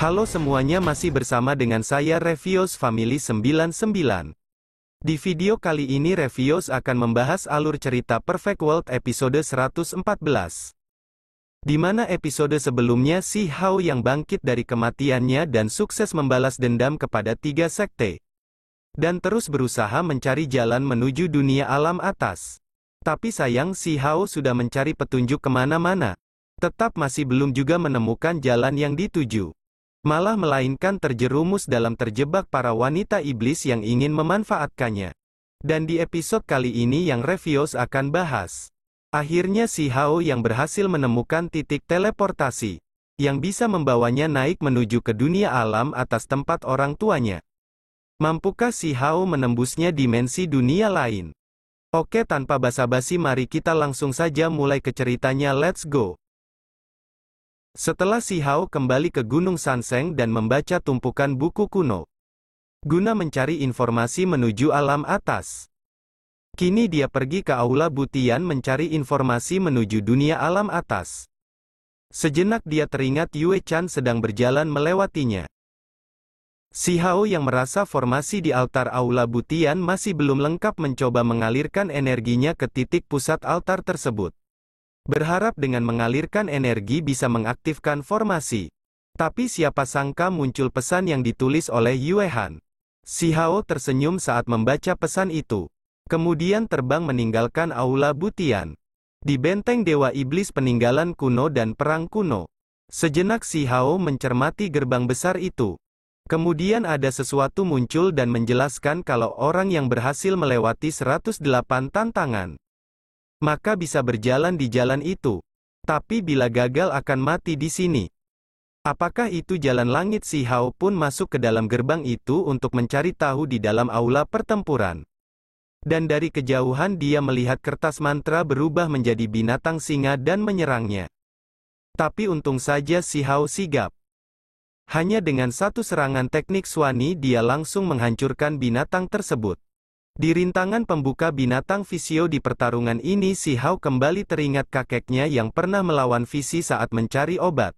Halo semuanya, masih bersama dengan saya Revios Family 99. Di video kali ini Revios akan membahas alur cerita Perfect World episode 114. Di mana episode sebelumnya Si Hao yang bangkit dari kematiannya dan sukses membalas dendam kepada 3 sekte. Dan terus berusaha mencari jalan menuju dunia alam atas. Tapi sayang Si Hao sudah mencari petunjuk kemana-mana. Tetap masih belum juga menemukan jalan yang dituju. Malah melainkan terjerumus dalam terjebak para wanita iblis yang ingin memanfaatkannya. Dan di episode kali ini yang Revios akan bahas. Akhirnya Si Hao yang berhasil menemukan titik teleportasi. Yang bisa membawanya naik menuju ke dunia alam atas tempat orang tuanya. Mampukah Si Hao menembusnya dimensi dunia lain? Oke, tanpa basa-basi mari kita langsung saja mulai ke ceritanya, let's go. Setelah Si Hao kembali ke Gunung Sanseng dan membaca tumpukan buku kuno, guna mencari informasi menuju alam atas. Kini dia pergi ke Aula Butian mencari informasi menuju dunia alam atas. Sejenak dia teringat Yue Chan sedang berjalan melewatinya. Si Hao yang merasa formasi di altar Aula Butian masih belum lengkap mencoba mengalirkan energinya ke titik pusat altar tersebut. Berharap dengan mengalirkan energi bisa mengaktifkan formasi. Tapi siapa sangka muncul pesan yang ditulis oleh Yue Han. Si Hao tersenyum saat membaca pesan itu. Kemudian terbang meninggalkan Aula Butian. Di benteng Dewa Iblis peninggalan kuno dan perang kuno. Sejenak Si Hao mencermati gerbang besar itu. Kemudian ada sesuatu muncul dan menjelaskan kalau orang yang berhasil melewati 108 tantangan, maka bisa berjalan di jalan itu. Tapi bila gagal akan mati di sini. Apakah itu jalan langit? Si Hao pun masuk ke dalam gerbang itu untuk mencari tahu di dalam aula pertempuran. Dan dari kejauhan dia melihat kertas mantra berubah menjadi binatang singa dan menyerangnya. Tapi untung saja Si Hao sigap. Hanya dengan satu serangan teknik Swani dia langsung menghancurkan binatang tersebut. Di rintangan pembuka binatang Visio di pertarungan ini Si Hao kembali teringat kakeknya yang pernah melawan Visi saat mencari obat.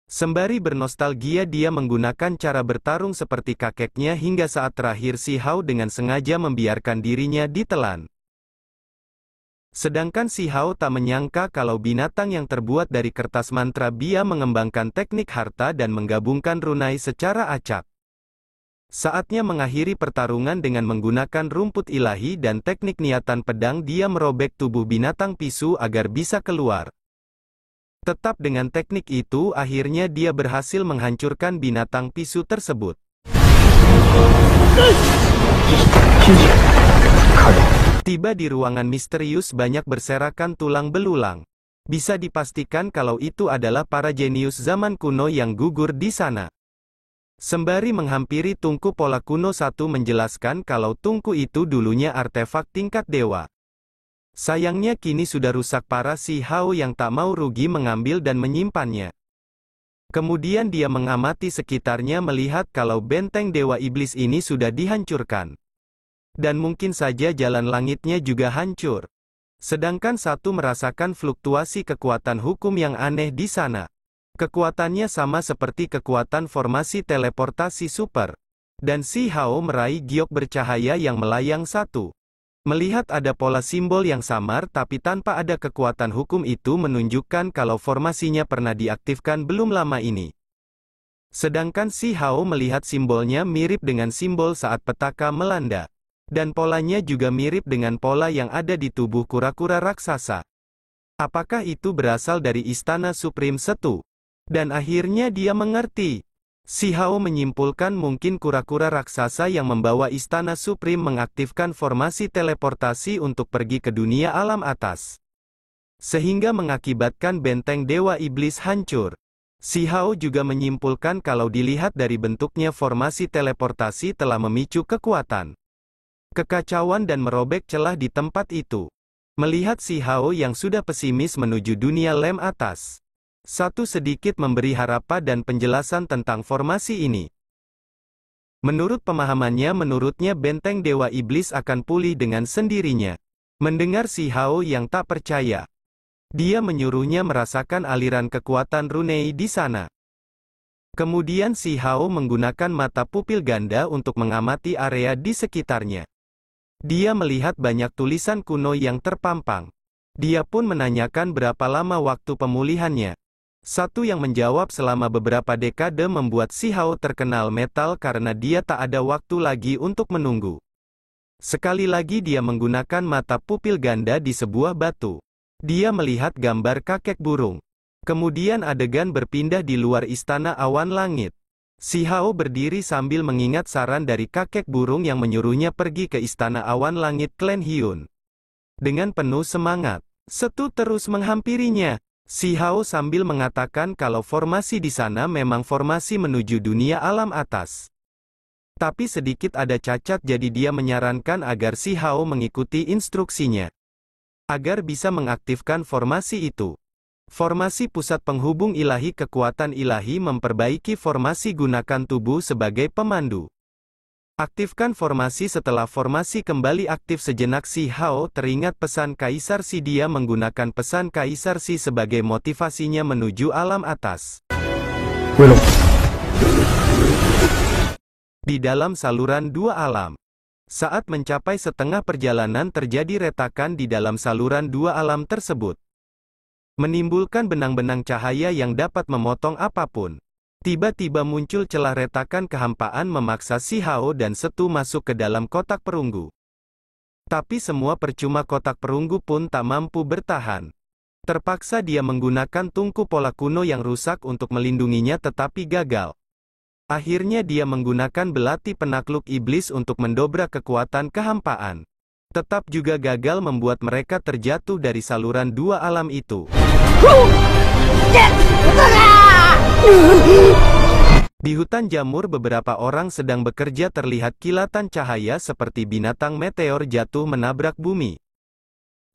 Sembari bernostalgia dia menggunakan cara bertarung seperti kakeknya hingga saat terakhir Si Hao dengan sengaja membiarkan dirinya ditelan. Sedangkan Si Hao tak menyangka kalau binatang yang terbuat dari kertas mantra Bia mengembangkan teknik harta dan menggabungkan runai secara acak. Saatnya mengakhiri pertarungan dengan menggunakan rumput ilahi dan teknik niatan pedang dia merobek tubuh binatang pisu agar bisa keluar. Tetap dengan teknik itu akhirnya dia berhasil menghancurkan binatang pisu tersebut. Tiba di ruangan misterius banyak berserakan tulang belulang. Bisa dipastikan kalau itu adalah para jenius zaman kuno yang gugur di sana. Sembari menghampiri tungku pola kuno satu menjelaskan kalau tungku itu dulunya artefak tingkat dewa. Sayangnya kini sudah rusak parah. Si Hao yang tak mau rugi mengambil dan menyimpannya. Kemudian dia mengamati sekitarnya melihat kalau benteng Dewa Iblis ini sudah dihancurkan. Dan mungkin saja jalan langitnya juga hancur. Sedangkan satu merasakan fluktuasi kekuatan hukum yang aneh di sana. Kekuatannya sama seperti kekuatan formasi teleportasi super. Dan Si Hao meraih giok bercahaya yang melayang satu. Melihat ada pola simbol yang samar tapi tanpa ada kekuatan hukum itu menunjukkan kalau formasinya pernah diaktifkan belum lama ini. Sedangkan Si Hao melihat simbolnya mirip dengan simbol saat petaka melanda. Dan polanya juga mirip dengan pola yang ada di tubuh kura-kura raksasa. Apakah itu berasal dari Istana Supreme Setu? Dan akhirnya dia mengerti. Si Hao menyimpulkan mungkin kura-kura raksasa yang membawa Istana Supreme mengaktifkan formasi teleportasi untuk pergi ke dunia alam atas. Sehingga mengakibatkan benteng Dewa Iblis hancur. Si Hao juga menyimpulkan kalau dilihat dari bentuknya formasi teleportasi telah memicu kekuatan, kekacauan dan merobek celah di tempat itu. Melihat Si Hao yang sudah pesimis menuju dunia lem atas. Satu sedikit memberi harapan dan penjelasan tentang formasi ini. Menurut pemahamannya menurutnya benteng Dewa Iblis akan pulih dengan sendirinya. Mendengar Si Hao yang tak percaya. Dia menyuruhnya merasakan aliran kekuatan Runei di sana. Kemudian si Hao menggunakan mata pupil ganda untuk mengamati area di sekitarnya. Dia melihat banyak tulisan kuno yang terpampang. Dia pun menanyakan berapa lama waktu pemulihannya. Satu yang menjawab selama beberapa dekade membuat si Hao terkenal metal karena dia tak ada waktu lagi untuk menunggu. Sekali lagi dia menggunakan mata pupil ganda di sebuah batu. Dia melihat gambar kakek burung. Kemudian adegan berpindah di luar istana awan langit. Si Hao berdiri sambil mengingat saran dari kakek burung yang menyuruhnya pergi ke istana awan langit klan Hyun. Dengan penuh semangat, Setu terus menghampirinya. Si Hao sambil mengatakan kalau formasi di sana memang formasi menuju dunia alam atas. Tapi sedikit ada cacat, jadi dia menyarankan agar si Hao mengikuti instruksinya. Agar bisa mengaktifkan formasi itu. Formasi pusat penghubung ilahi kekuatan ilahi memperbaiki formasi gunakan tubuh sebagai pemandu. Aktifkan formasi. Setelah formasi kembali aktif sejenak, si Hao teringat pesan Kaisar Si. Dia menggunakan pesan Kaisar Si sebagai motivasinya menuju alam atas. Di dalam saluran dua alam. Saat mencapai setengah perjalanan terjadi retakan di dalam saluran dua alam tersebut. Menimbulkan benang-benang cahaya yang dapat memotong apapun. Tiba-tiba muncul celah, retakan kehampaan memaksa si Hao dan Setu masuk ke dalam kotak perunggu. Tapi semua percuma, kotak perunggu pun tak mampu bertahan. Terpaksa dia menggunakan tungku pola kuno yang rusak untuk melindunginya, tetapi gagal. Akhirnya dia menggunakan belati penakluk iblis untuk mendobrak kekuatan kehampaan. Tetap juga gagal, membuat mereka terjatuh dari saluran dua alam itu. Di hutan jamur beberapa orang sedang bekerja, terlihat kilatan cahaya seperti binatang meteor jatuh menabrak bumi.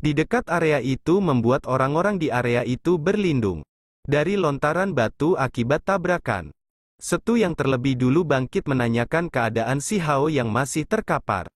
Di dekat area itu membuat orang-orang di area itu berlindung dari lontaran batu akibat tabrakan. Setu yang terlebih dulu bangkit menanyakan keadaan si Hao yang masih terkapar.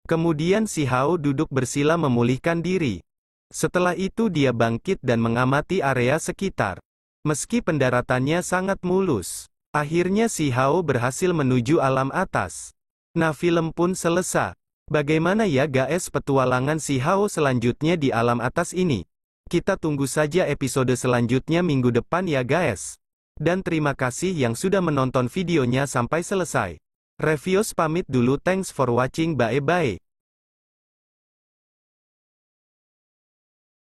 Kemudian si Hao duduk bersila memulihkan diri. Setelah itu dia bangkit dan mengamati area sekitar. Meski pendaratannya sangat mulus, akhirnya si Hao berhasil menuju alam atas. Nah, film pun selesai. Bagaimana ya guys petualangan si Hao selanjutnya di alam atas ini? Kita tunggu saja episode selanjutnya minggu depan ya guys. Dan terima kasih yang sudah menonton videonya sampai selesai. Reviewers pamit dulu, thanks for watching, bye bye.